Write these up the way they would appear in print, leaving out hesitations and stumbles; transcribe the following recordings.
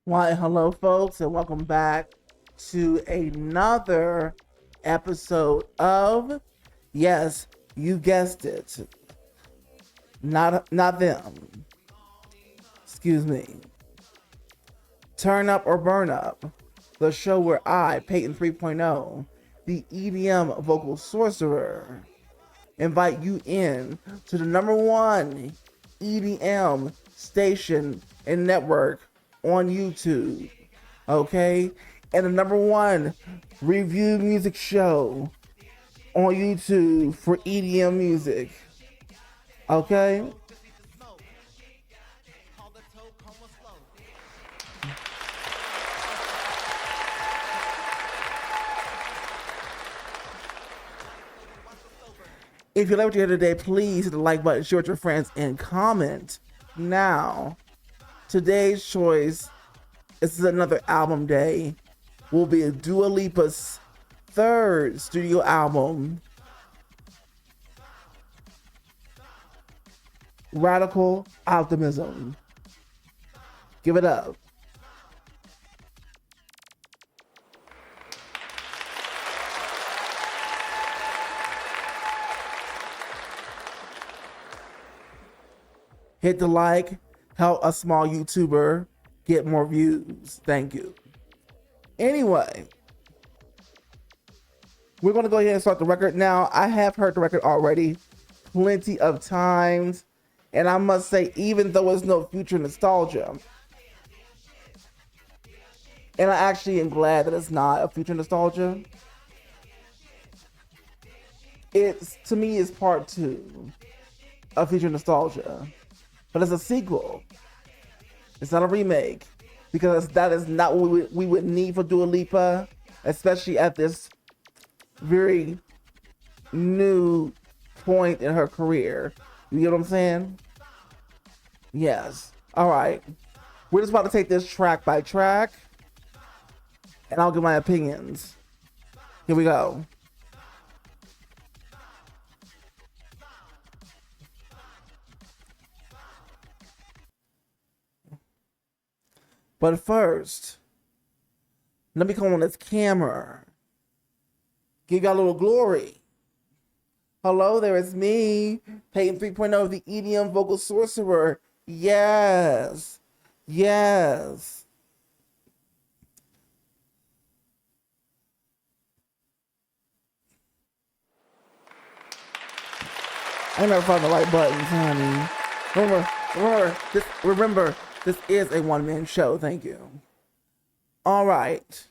Why, hello, folks, and welcome back to another episode of, yes, you guessed it, not them. Excuse me. Turn Up or Burn Up, the show where I, Peyton 3.0, the EDM vocal sorcerer, invite you in to the number one EDM station and network on YouTube, okay? And the number one review music show on YouTube for EDM music, okay? If you like what you hear today, please hit the like button, share with your friends, and comment. Now, today's choice, this is another album day, will be a Dua Lipa's third studio album, Radical Optimism. Give it up. Hit the like, help a small YouTuber get more views. Thank you. Anyway, we're going to go ahead and start the record now. I have heard the record already plenty of times, and I must say, even though it's no future nostalgia, and I actually am glad that it's not a future nostalgia, it's, to me, is part two of future nostalgia. But it's a sequel. It's not a remake, because that is not what we would need for Dua Lipa, especially at this very new point in her career. You get what I'm saying? Yes. All right. We're just about to take this track by track, and I'll give my opinions. Here we go. But first, let me come on this camera. Give y'all a little glory. Hello, there is me, Peyton 3.0, the EDM vocal sorcerer. Yes. Yes. I never found the right buttons, honey. Remember, this is a one-man show. Thank you. All right.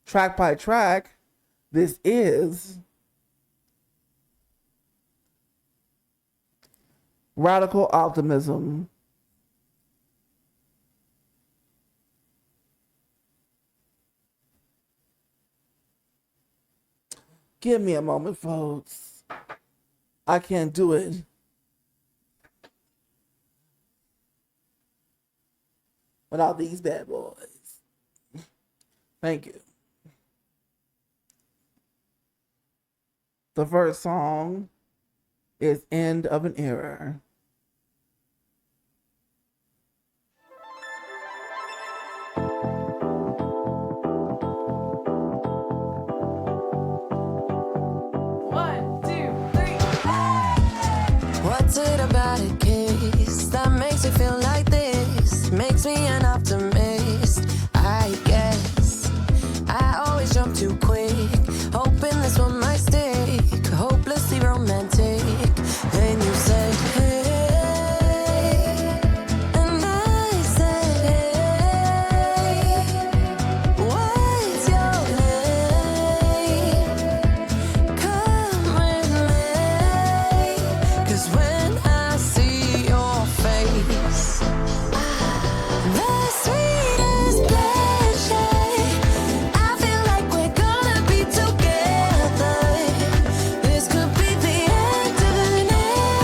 Track by track, this is Radical Optimism. Give me a moment, folks. I can't do it without these bad boys. Thank you. The first song is End of an Era. One, two, three. What's it about a kiss that makes me feel like this? Makes me an optimist, I guess. I always jump too quick, hoping this one might stick. Hopelessly romantic. Then you said, hey, and I said, hey, what's your name? Come with me, 'cause when I see your face, the sweetest pleasure, I feel like we're gonna be together. This could be the end of an era.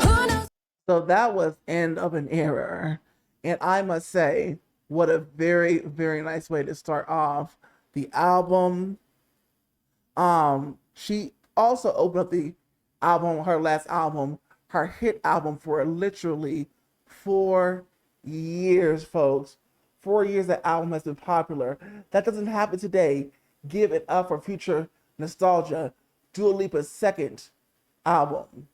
Who knows? So that was End of an Era. And I must say, what a very, very nice way to start off the album. She also opened up the album, her last album, her hit album, for literally 4 years, folks. 4 years that album has been popular. That doesn't happen today. Give it up for future nostalgia. Dua Lipa's second album.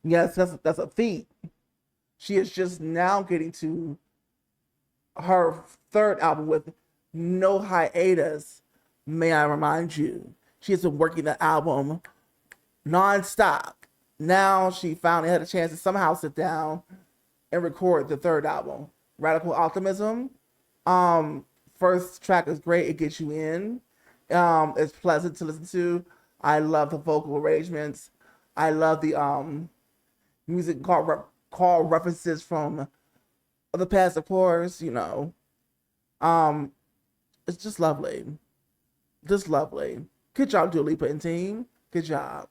Yes, that's a feat. She is just now getting to her third album with no hiatus. May I remind you, she has been working the album nonstop. Now she finally had a chance to somehow sit down and record the third album, Radical Optimism. First track is great; it gets you in. It's pleasant to listen to. I love the vocal arrangements. I love the music call references from the past, of course. You know, it's just lovely, just lovely. Good job, Dua Lipa and team. Good job.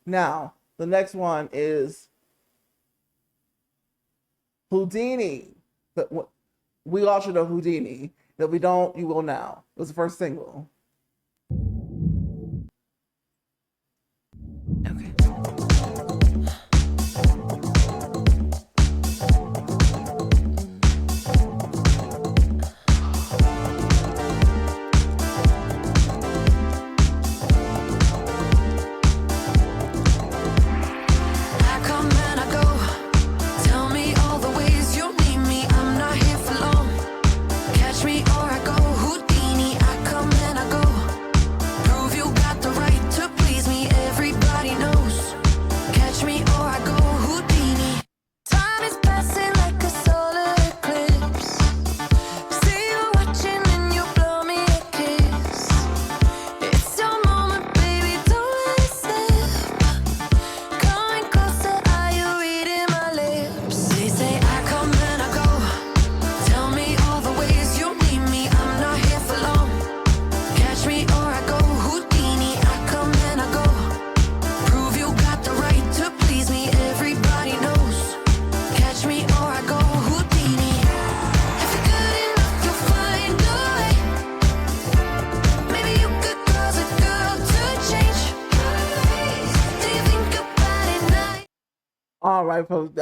Now, the next one is Houdini. We all should know Houdini. If we don't, you will now. It was the first single. Okay. All right, folks.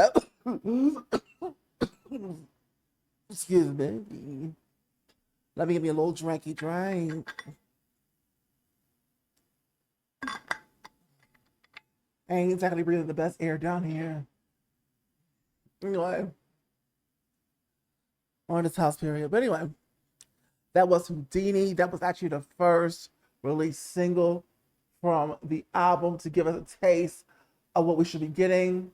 Excuse me. Let me give me a little drinky drink. I ain't exactly breathing the best air down here. Anyway, on this house period. But anyway, that was Houdini. That was actually the first released single from the album to give us a taste of what we should be getting.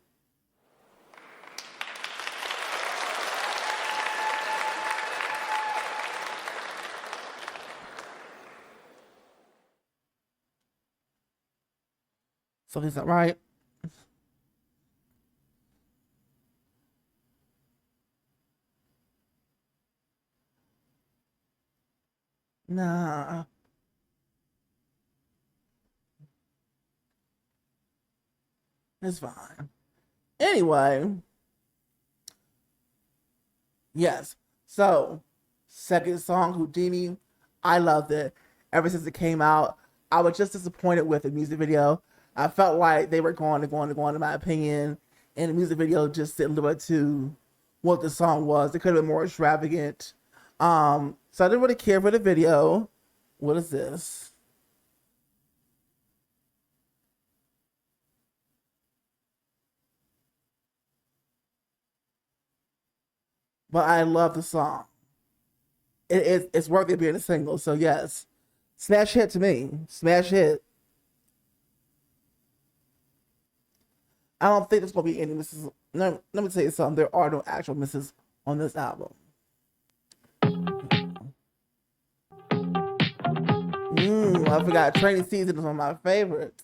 Something's not right. Nah. It's fine. Anyway. Yes. So, second song, Houdini. I loved it. Ever since it came out, I was just disappointed with the music video. I felt like they were going, in my opinion. And the music video just didn't live up to what the song was. It could have been more extravagant. So I didn't really care for the video. What is this? But I love the song. It's worthy of being a single. So yes, smash hit to me. Smash hit. I don't think there's going to be any misses. Let me tell you something. There are no actual misses on this album. I forgot Training Season is one of my favorites.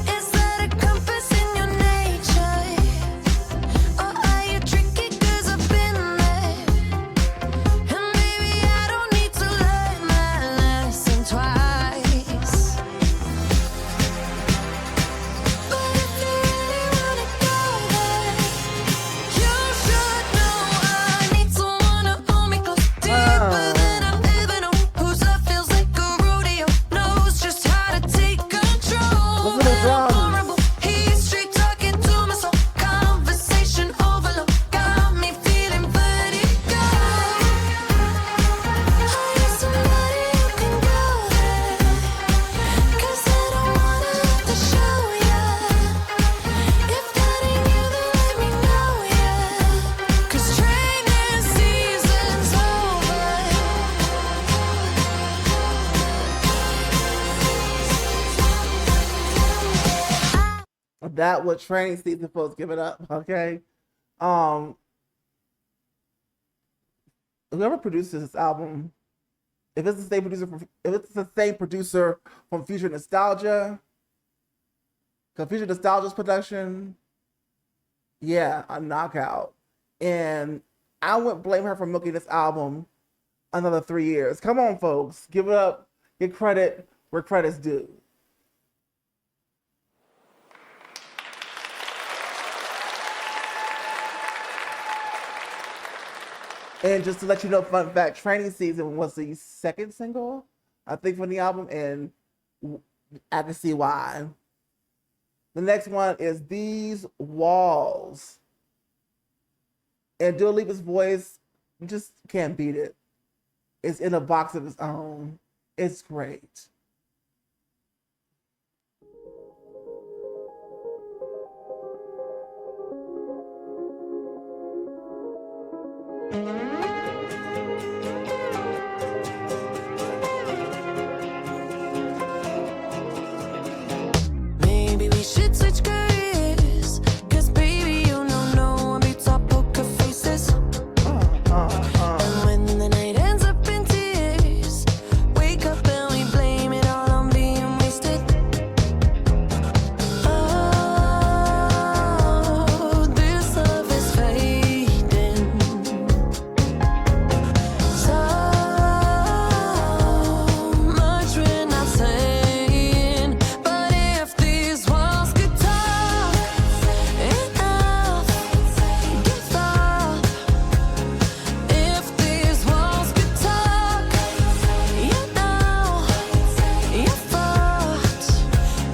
Is that a compass in your nature? Or are you tricky 'cause of that was training season, folks. Give it up, okay? Um, whoever produces this album, if it's the same producer from Future Nostalgia, because Future Nostalgia's production, yeah, a knockout. And I wouldn't blame her for milking this album another 3 years. Come on, folks, give it up. Get credit where credit's due. And just to let you know, fun fact, Training Season was the second single, I think, from the album, and I can see why. The next one is These Walls. And Dua Lipa's voice, you just can't beat it. It's in a box of its own. It's great. Maybe we should switch careers, 'cause baby, you know no one beats our poker faces. And when the night ends up in tears, wake up and we blame it all on being wasted. Oh, this love is fading. So much we're not saying, but if these walls could talk, enough, give up. If these walls could talk, you know, you're fucked.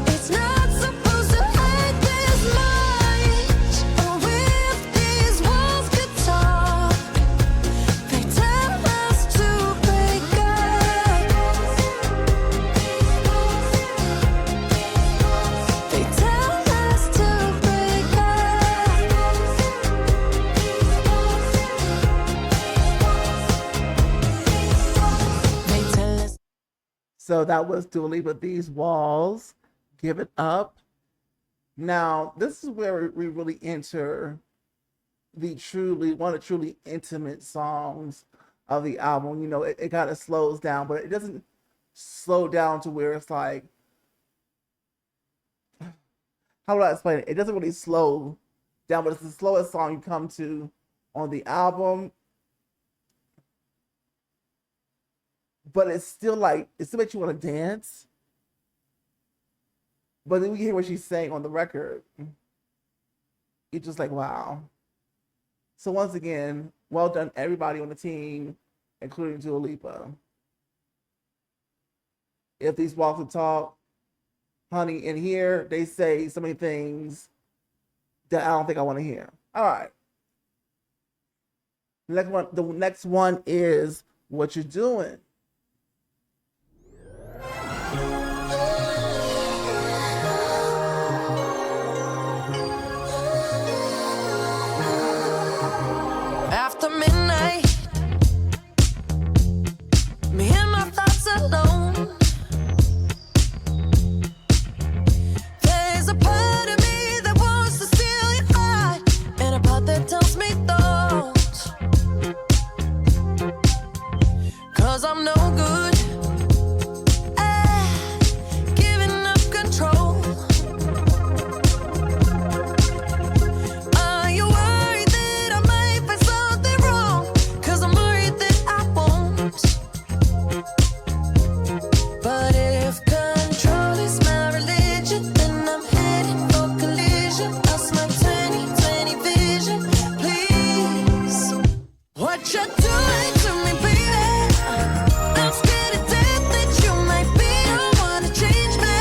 It's not supposed to hurt this much. Oh, if these walls could talk, they tell us to break up. They tell us to break up. They tell us. So that was Dua Lipa, These Walls, Give It Up. Now, this is where we really enter one of the truly intimate songs of the album. You know, it kind of slows down, but it doesn't slow down to where it's like, how do I explain it? It doesn't really slow down, but it's the slowest song you come to on the album. But it's still like, it still makes you want to dance. But then we hear what she's saying on the record. You're just like, wow. So once again, well done everybody on the team, including Dua Lipa. If these walks would talk, honey, in here, they say so many things that I don't think I want to hear. All right. The next one is What You're Doing. After midnight, me and my thoughts alone. There's a part of me that wants to steal your heart, and a part that tells me don't. 'Cause I'm no good at giving up control. Are you worried that I might find something wrong? 'Cause I'm worried that I won't. But if control is my religion, then I'm heading for collision. Lost my 20/20 vision. Please, what you doing to me, baby? I'm scared to death that you might be the one to change me.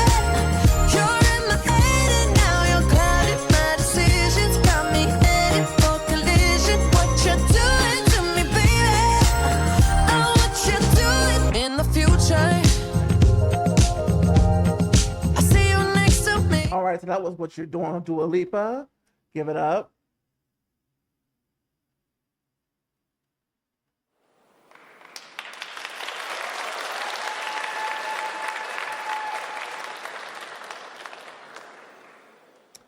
You're in my head and now you're clouding my decisions. Got me headed for collision. What you doing to me, baby? Oh, what you doing in the future? I see you next to me. All right, so that was What You're Doing on Dua Lipa. Give It Up.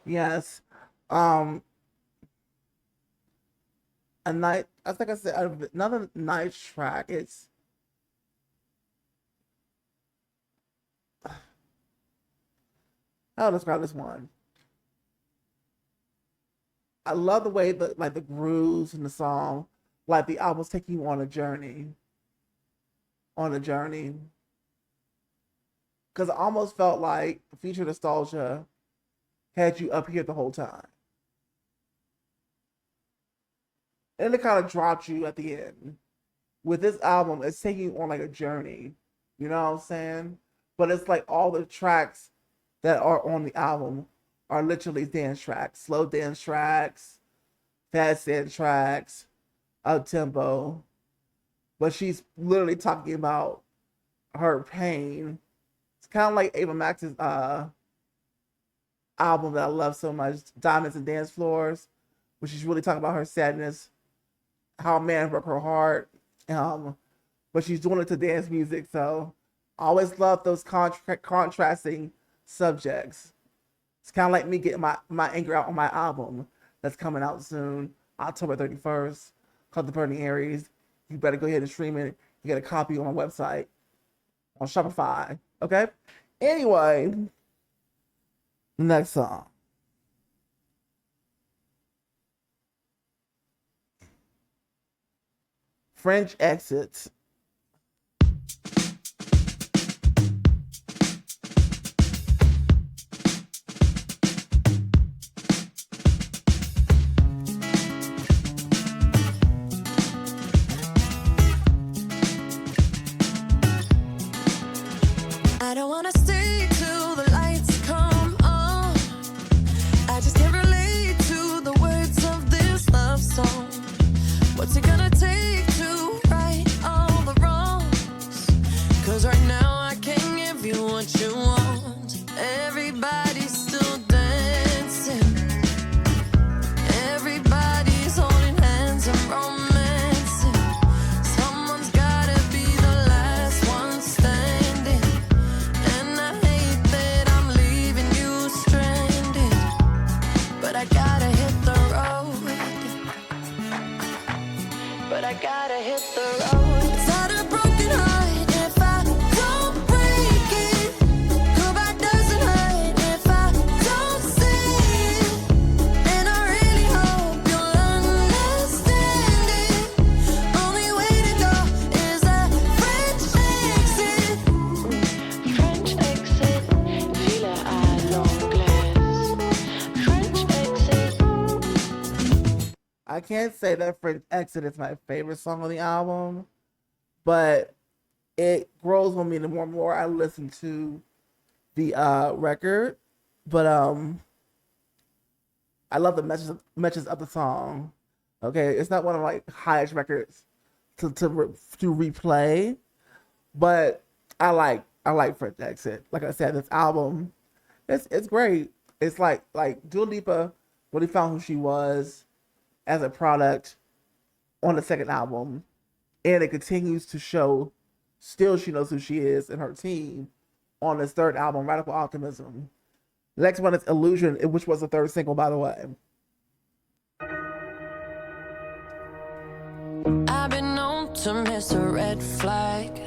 Yes. Um, a night. I think I said another nice track. It's how to describe this one. I love the way the grooves in the song, like the album's taking you on a journey. Because it almost felt like Future Nostalgia had you up here the whole time, and it kind of dropped you at the end. With this album, it's taking you on like a journey. You know what I'm saying? But it's like all the tracks that are on the album are literally dance tracks, slow dance tracks, fast dance tracks, up tempo. But she's literally talking about her pain. It's kind of like Ava Max's album that I love so much, Diamonds and Dance Floors, where she's really talking about her sadness, how a man broke her heart. Um, but she's doing it to dance music. So I always love those contrasting subjects. It's kind of like me getting my anger out on my album that's coming out soon, October 31st, called The Burning Aries. You better go ahead and stream it. You get a copy on my website, on Shopify. Okay? Anyway, next song. French Exit. I don't wanna stay till the lights come on. I just can't relate to the words of this love song. What's it gonna take to right all the wrongs? 'Cause right now I can't give you what you want. Everybody's still dancing. Everybody's holding hands and romancing. Someone's gotta be the last one standing. And I hate that I'm leaving you stranded. But I gotta hit the road. But I gotta hit the road. It's not a broken heart if I don't break it. Goodbye doesn't hurt if I don't say it. And I really hope you'll understand it. Only way to go is a French exit. French exit, ville à l'anglaise. French exit. I can't say that French Exit is my favorite song on the album, but it grows on me the more and more I listen to the record. But I love the messages of the song. Okay, it's not one of like highest records to replay, but I like French Exit. Like I said, this album, it's great. It's like Dua Lipa really found who she was as a product on the second album, and it continues to show. Still, she knows who she is and her team on this third album, Radical Optimism. The next one is Illusion, which was the third single, by the way. I've been known to miss a red flag.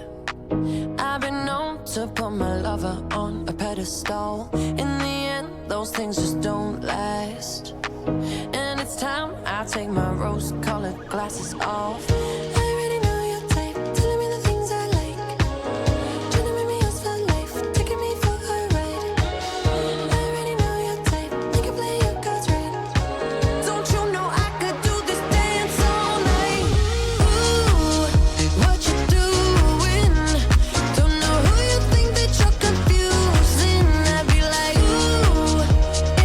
I've been known to put my lover on a pedestal. In the end, those things just don't last. And it's time I take my rose-colored glasses off. I already know your type, telling me the things I like. Trying to make me yours for life, taking me for a ride. I already know your type, you can play your cards right. Don't you know I could do this dance all night? Ooh, what you doing? Don't know who you think that you're confusing. I'd be like, ooh,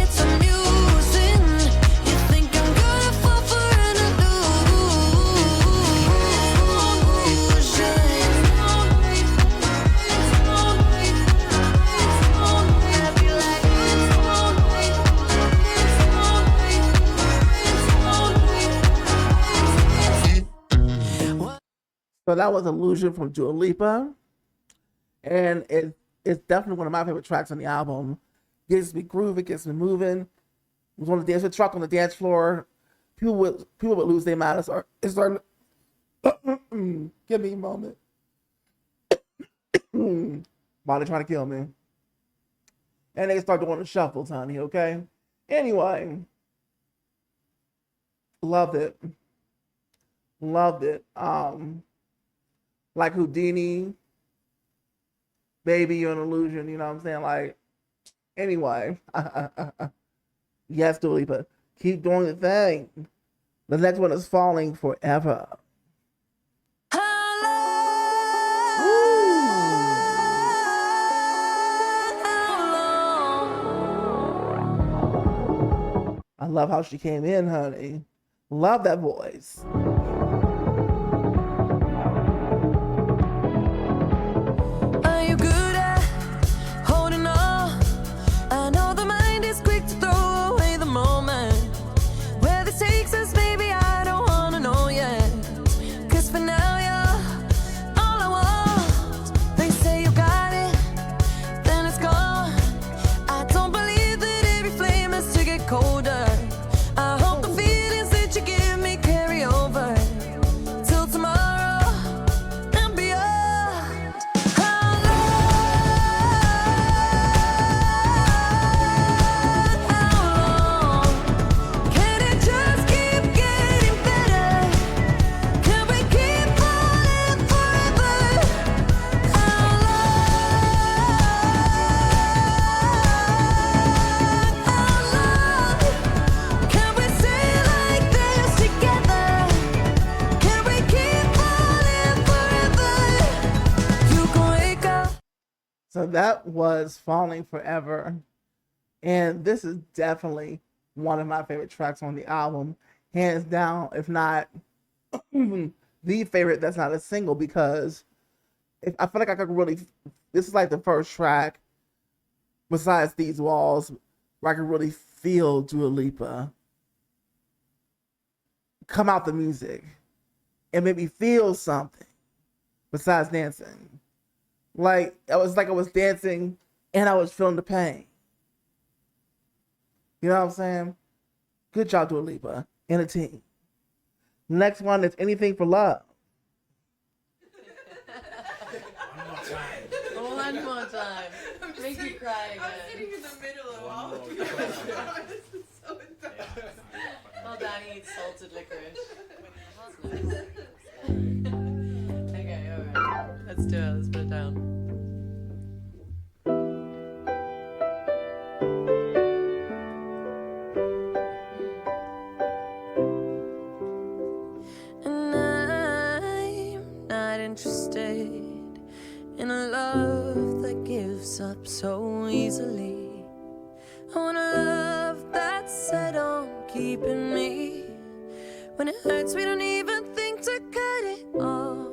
it's amusing. You think I'm gonna fall for an illusion? I'd be like, So that was Illusion from Dua Lipa, and it's definitely one of my favorite tracks on the album. Gets me grooving, gets me moving. was on the dance truck on the dance floor. People would lose their mind. It started. Give me a moment. While they're trying to kill me, and they start doing the shuffles, honey. Okay. Anyway, loved it. Loved it. Like Houdini, baby, you're an illusion. You know what I'm saying? Like, anyway, yes, Dua Lipa, keep doing the thing. The next one is Falling Forever. I love how she came in, honey. Love that voice. Are you good at holding on? I know the mind is quick to throw away the moment. Where this takes us, baby, I don't wanna know yet. 'Cause for now, you're all I want. They say you got it, then it's gone. I don't believe that every flame has to get colder. I hope the feelings that you give me carry over till tomorrow and beyond. How long can it just keep getting better? Can we keep falling forever? How long can we stay like this together? Can we keep falling forever? You can wake up. So that was Falling Forever. And this is definitely one of my favorite tracks on the album. Hands down, if not the favorite that's not a single, because I feel like I could really, this is like the first track besides These Walls where I could really feel Dua Lipa come out the music and make me feel something besides dancing. Like I was dancing and I was feeling the pain. You know what I'm saying? Good job, Dua Lipa and a team. Next one is Anything for Love. One more time. Make you cry I'm again. sitting in the middle of all of you. This is so intense. Well, Danny eats salted licorice. Okay, alright. Let's do it. Let's put it down. And I'm not interested in a love that gives up so easily. I want a love that's set on keeping me. When it hurts, we don't even think to cut it off.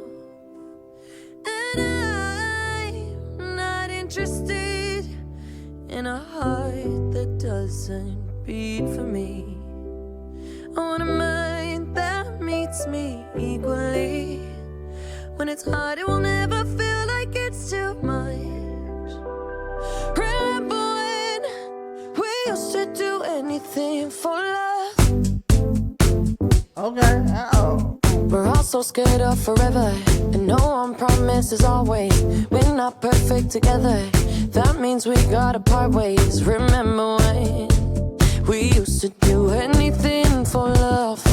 And I'm not interested in a heart that doesn't beat for me. I want a mind that meets me equally. When it's hard, it will never feel like it's too much. Remember when we used to do anything for love? Okay. Oh. We're all so scared of forever, and no one promises always. We're not perfect together. That means we gotta part ways. Remember when we used to do anything for love?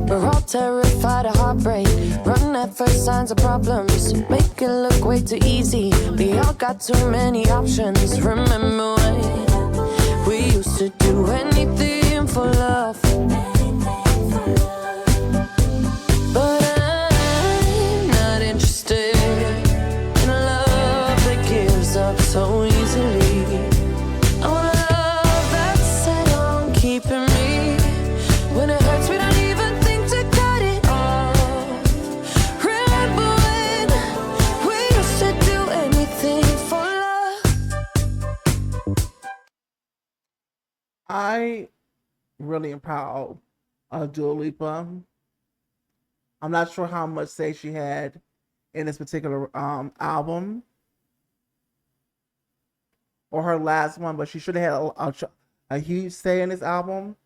We're all terrified of heartbreak. Run at first signs of problems. Make it look way too easy. We all got too many options. Remember when we used to do anything for love? But I'm not interested in a love that gives up so easily. I want a love that's set on keeping me. When it hurts, we don't even think to cut it off. Remember when we used to do anything for love? I really am proud of Dua Lipa. I'm not sure how much say she had in this particular album. or her last one, but she should have had a huge say in this album.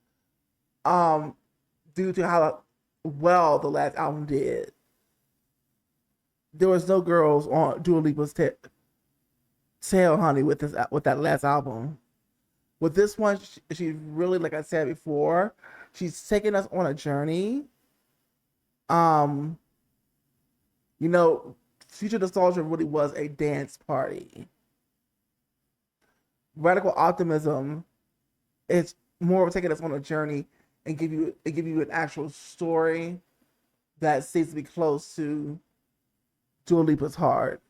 Due to how well the last album did. There was no girls on Dua Lipa's tail, honey, with that last album. With this one, she really, like I said before, she's taking us on a journey. You know, Future Nostalgia really was a dance party. Radical Optimism is more of taking us on a journey and give you an actual story that seems to be close to Dua Lipa's heart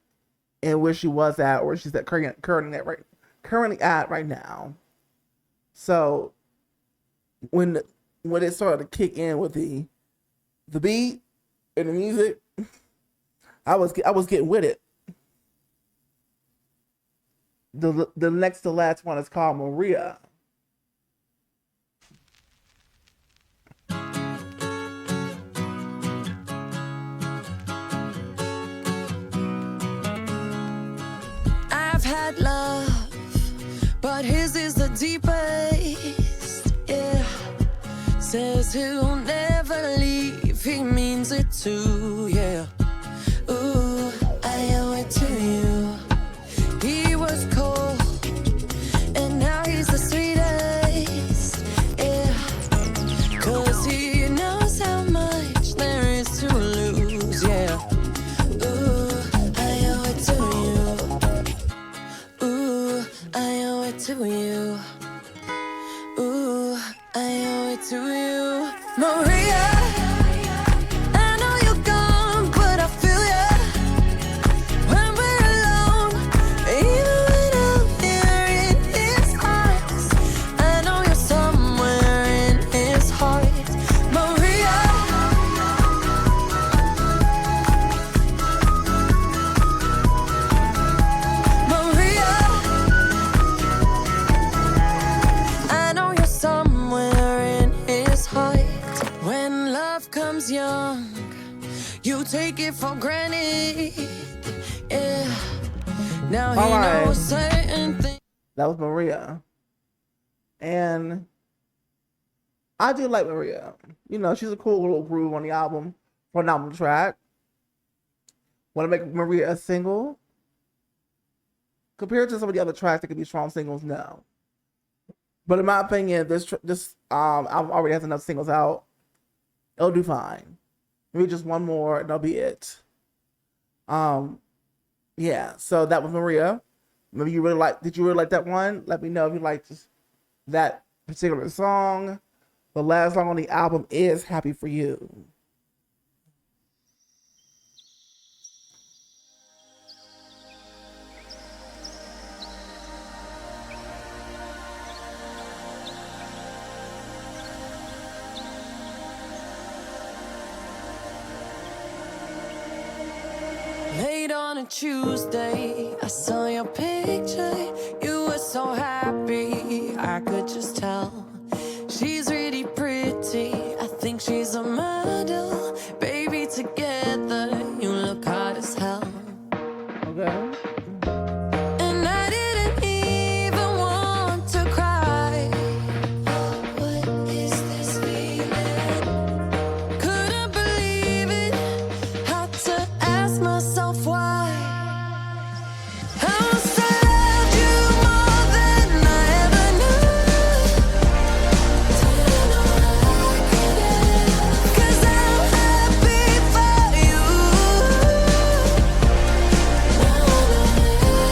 and where she was at, or she's at currently at right now. So when it started to kick in with the beat and the music, I was getting with it. The next to last one is called Maria. I've had love, but his is the deepest, yeah. Says he'll never leave, he means it too, yeah. Ooh, I owe it to you. He was cold, and now he's the sweetest, yeah. 'Cause he knows how much there is to lose, yeah. Ooh, I owe it to you. Ooh, I owe it to you. Ooh, I owe it to you. Maria, I know you're gone, but I feel ya when we're alone. Even when I'm here in his arms, I know you're somewhere in his heart. Maria, Maria, I know you're somewhere in his heart. When love comes young, you take it for granted, yeah. Now he All right. knows certain things. That was Maria. And I do like Maria. You know, she's a cool little groove on the album, for an album track. Want to make Maria a single? Compared to some of the other tracks that could be strong singles, no. But in my opinion, this album already has enough singles out. It'll do fine. Maybe just one more, and that'll be it. Yeah. So that was Maria. Maybe did you really like that one? Let me know if you liked that particular song. The last song on the album is Happy For You. Late on a Tuesday, I saw your picture. You were so happy, I could just tell. She's really pretty, I think she's a model. Baby, together, you look hot as hell. Okay. And I didn't even want to cry. What is this feeling? Couldn't believe it, had to ask myself why. I must have loved you more than I ever knew. Don't know how I couldn't, 'cause I'm happy for you. Now I know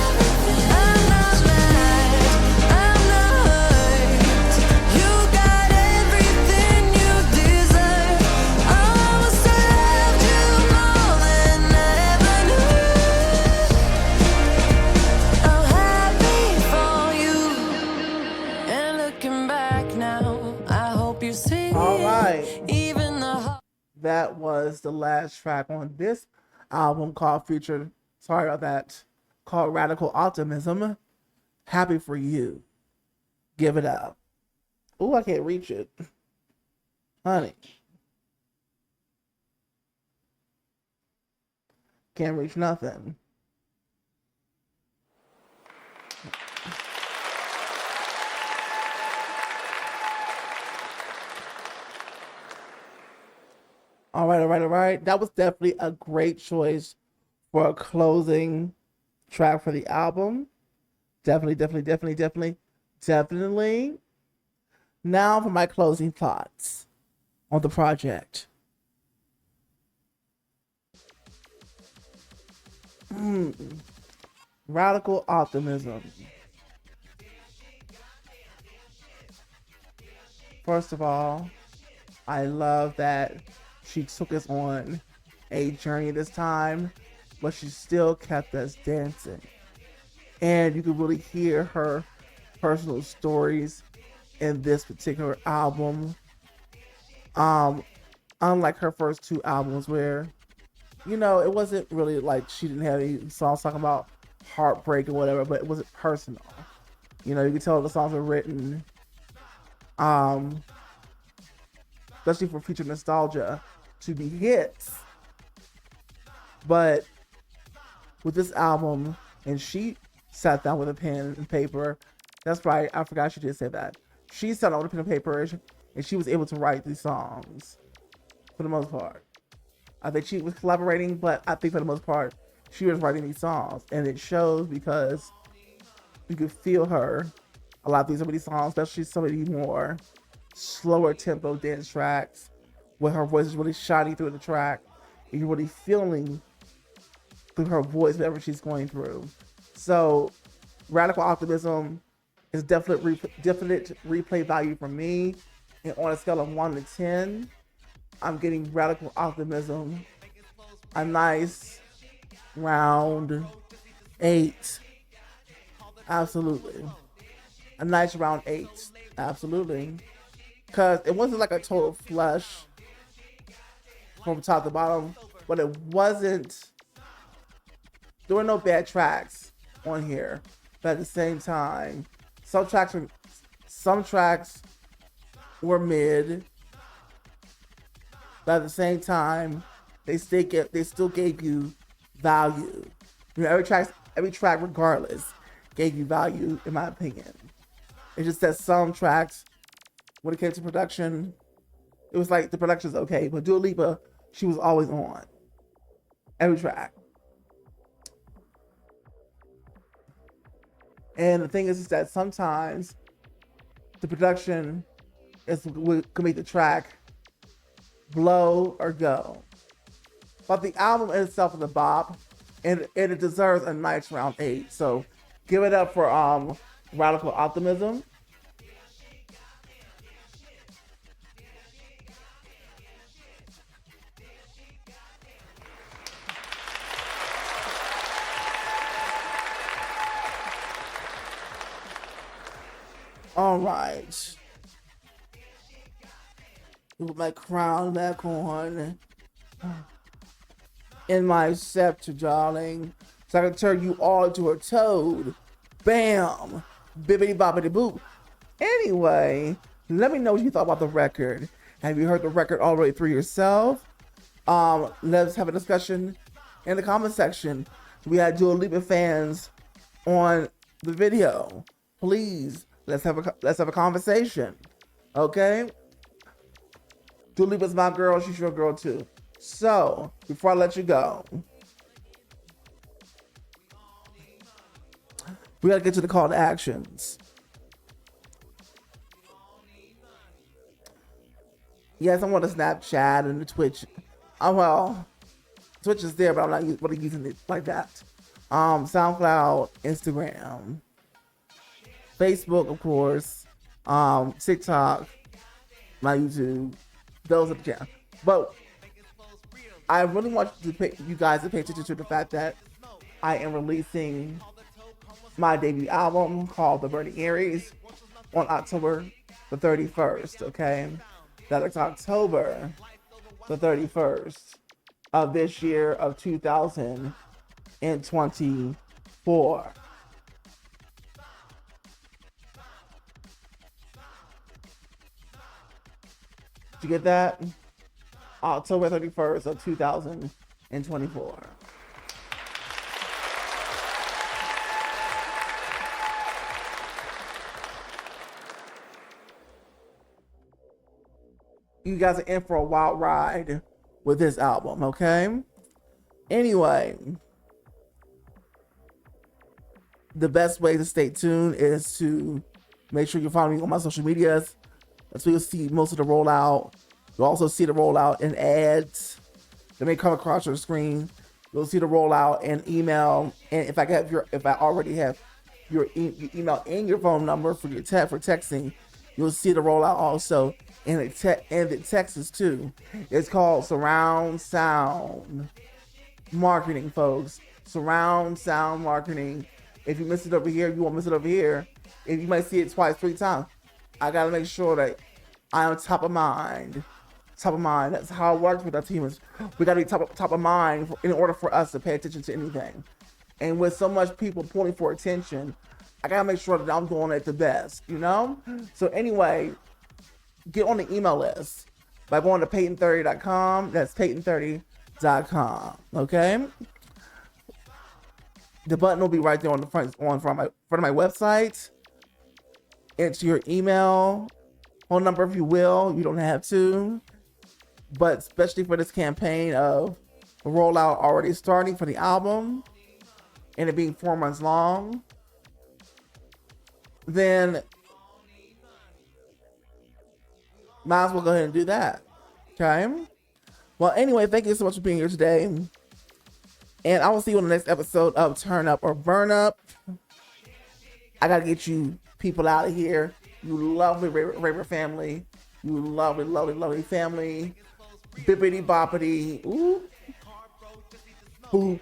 everything. I'm not mad, I'm not hurt. You got everything you deserve. I must have loved you more than I ever knew. I'm happy for you. And looking back now, I hope you see All right. even the That was the last track on this album called called Radical Optimism. Happy For You. Give it up. Oh, I can't reach it. Honey. Can't reach nothing. All right, all right, all right. That was definitely a great choice for a closing track for the album. Definitely, definitely, definitely, definitely, definitely. Now for my closing thoughts on the project. Radical Optimism. First of all, I love that she took us on a journey this time, but she still kept us dancing. And you could really hear her personal stories in this particular album. Um, Unlike her first two albums where, it wasn't really like she didn't have any songs talking about heartbreak or whatever, but it wasn't personal. You could tell the songs were written, um, especially for future nostalgia, to be hits. But with this album, and she sat down with a pen and paper. That's right, I forgot she did say that. She sat down with a pen and paper, and she was able to write these songs for the most part. I think she was collaborating, but I think for the most part, she was writing these songs. And it shows because you could feel her. A lot of some of these songs, especially some of these more slower tempo dance tracks, where her voice is really shining through the track. And you're really feeling through her voice whatever she's going through. So Radical Optimism is definite replay value for me. And on a scale of 1 to 10, I'm getting Radical Optimism a nice round 8. Absolutely. A nice round 8. Absolutely. Because it wasn't like a total flush from top to bottom, but it wasn't. There were no bad tracks on here, but at the same time, some tracks were mid, but at the same time, they still gave you value. Every track, regardless, gave you value, in my opinion. It's just that some tracks, when it came to production, it was like the production's okay, but Dua Lipa, she was always on every track. And the thing is that sometimes the production is what can make the track blow or go. But the album itself is a bop, and it deserves a nice round 8. So give it up for Radical Optimism. All right. With my crown back on. In my scepter, darling. So I can turn you all into a toad. Bam! Bibbidi bobbidi boop. Anyway, let me know what you thought about the record. Have you heard the record all the way through yourself? Let's have a discussion in the comment section. We had Dua Lipa fans on the video. Please, let's have a conversation. Okay? Dua Lipa's my girl, she's your girl too. So, before I let you go, we gotta get to the call to actions. Yes, I'm on the Snapchat and the Twitch. Well, Twitch is there, but I'm not really using it like that. SoundCloud, Instagram, Facebook, of course, TikTok, my YouTube. Those are the channels. But I really want you guys to pay attention to the fact that I am releasing my debut album called The Burning Aries on October the 31st, okay? That is October the 31st of this year of 2024. Did you get that? October 31st of 2024. You guys are in for a wild ride with this album, okay? Anyway, the best way to stay tuned is to make sure you follow me on my social medias. That's where you'll see most of the rollout. You'll also see the rollout in ads that may come across your screen. You'll see the rollout in email, and if I already have your email and your phone number for your for texting, you'll see the rollout also in the Texas too. It's called surround sound marketing, folks. Surround sound marketing. If you miss it over here, you won't miss it over here. If you might see it twice, 3 times, I gotta make sure that I am top of mind. Top of mind. That's how it works with our team. We gotta be top of mind in order for us to pay attention to anything. And with so much people pulling for attention, I gotta make sure that I'm doing it the best, you know? So anyway, get on the email list by going to Peyton30.com. That's Peyton30.com. Okay? The button will be right there on the front of my website. Enter your email, phone number if you will. You don't have to. But especially for this campaign of the rollout already starting for the album and it being 4 months long, then might as well go ahead and do that. Okay? Well, anyway, thank you so much for being here today. And I will see you on the next episode of Turn Up or Burn Up. I gotta get you people out of here. You lovely Raver family. You lovely, lovely, lovely family. Bippity boppity. Ooh. Boop.